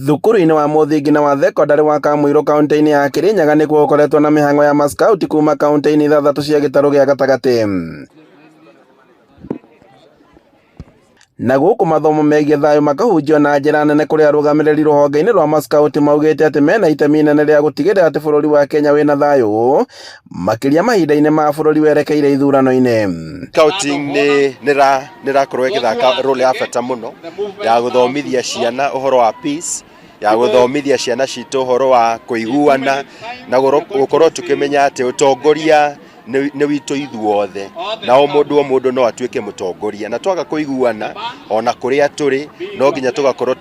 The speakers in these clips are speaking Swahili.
Thukuru-inĩ wa mũthingi na wa thekondarĩ wa Kamũirũ kaunti-inĩ ya Kirinyaga nĩkuo gũkoretwo na mĩhang'o ya maskauti kuma kaunti-inĩ 6 cia gĩtarũ gĩa gatagatĩ. Na gũkũ mathomo megiĩ thayũ makahunjio na njĩra nene kũrĩ arũgamĩrĩri rũhonge-inĩ rwa maskauti maugĩte atĩ mena itemi inene rĩa gũtigĩrĩra atĩ bũrũri wa Kenya wĩna thayũ makĩria mahinda-inĩ ma bũrũri werekeire ithurano-inĩ. Skauti nĩrakorwo ĩgĩthaka role ya bata mũno ya gũthomithia ciana ũhoro wa peace, ya gũthomithia ciana citũ ũhoro wa kũiguana na gũkorwo tũkĩmenya atĩ ũtongoria nĩ witũ ithuothe na o mũndũ no atuĩke mũtongoria, na twaga kũiguana ona kũrĩa tũrĩ no nginya tũgakorwo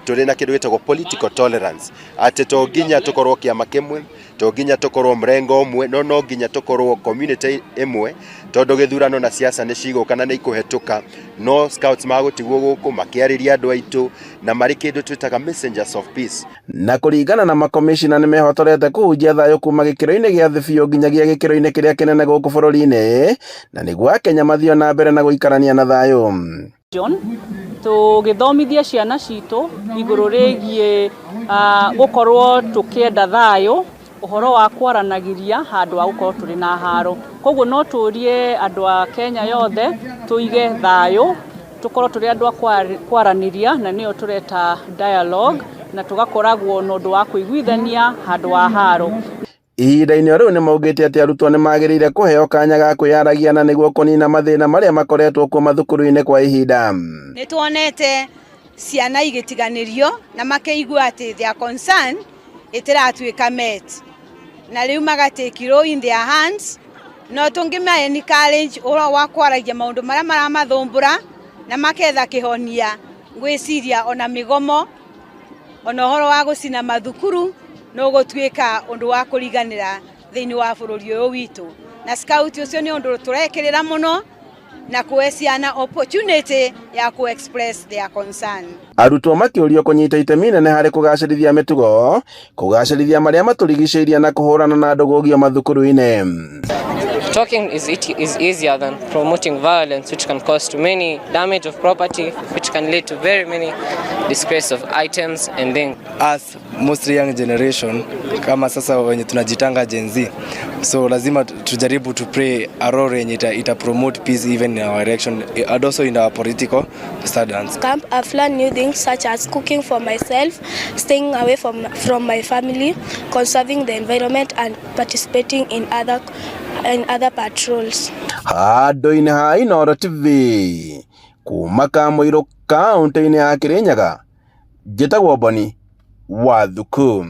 tũrĩ na kĩndũ gĩtagwo political tolerance, atĩ to nginya tũkorwo kĩama kĩmwe, to nginya tũkorwo mrengo ũmwe, no nginya tũkorwo community ĩmwe, tondũ gĩthurano na siasa nĩ cigũka na nĩ ikũhetũka, no scouts magũtigwo gũkũ makĩarĩria andũ aitũ na marĩ kĩndũ twĩtaga messengers of peace. Na kũringana na makomishina nĩ mehotorete kũhunjia thayũ kuma gĩkĩro-inĩ gĩa thĩ biũ nginyagia gĩkĩro-inĩ kĩrĩa kĩnene gũkũ bũrũri-inĩ, na nĩguo Akenya mathio na mbere na gũikarania na thayũ. Tũgĩthomithia ciana citũ igũrũ rĩgiĩ gũkorwo tũkĩenda thayũ, ũhoro wa kwaranagĩria handũ ha gũkorwo tũrĩ na haro. Koguo no tũrie andũ a Kenya yothe tũige thayũ, tũkorwo tũrĩ andũ a kwaranĩria, na nĩyo tũreta dialogue, na tũgakoragwo na ũndũ wa kũiguithania handũ wa haro. Ihinda-inĩ rĩu nĩ maugĩte atĩ arutwo nĩ magĩrĩire kũheo kanya ga kwĩyaragia na nĩguo kũnina mathĩna marĩa makoretwo kuo mathukuru-inĩ kwa ihinda. Nĩ tuonete ciana igĩtiganĩrio na makĩigua atĩ their concern ĩtiratuĩka met, na rĩu magatake law in their hands. No tũngĩmahe encourage ũhoro wa kwaragia maũndũ marĩa maramathumbũra na maketha kĩhonia, ngwĩciria ona mĩgomo ona ũhoro wa gũcina mathukuru no gũtuĩka ũndũ wa kũriganĩra thĩinĩ wa bũrũri ũyũ witũ. Na scout ũcio nĩ ũndũ tũrekĩrĩra mũno na kũhe ciana opportunity ya express their concern. Arutwo makĩũrio kũnyita itemi inene harĩ kũgacĩrithia mĩtugo, kũgacĩrithia marĩa matũrigicĩirie na kũhũrana na ndũgũgio mathukuru-inĩ. Talking is easier than promoting violence, which can cause too many damage of property, which can lead to very many disgrace of items and things. As mostly young generation, kama sasa wenye tunajitanga Gen Z, so lazima tujaribu to play a role yenye ita promote peace even in our election and also in our political stance. Camp, I've learned new things such as cooking for myself, staying away from my family, conserving the environment and participating in other patrols. Handũ-inĩ ha Inooro TV kuma Kamũirũ kaunti-inĩ ya Kirinyaga, njĩtagwo Boni wa Thuku.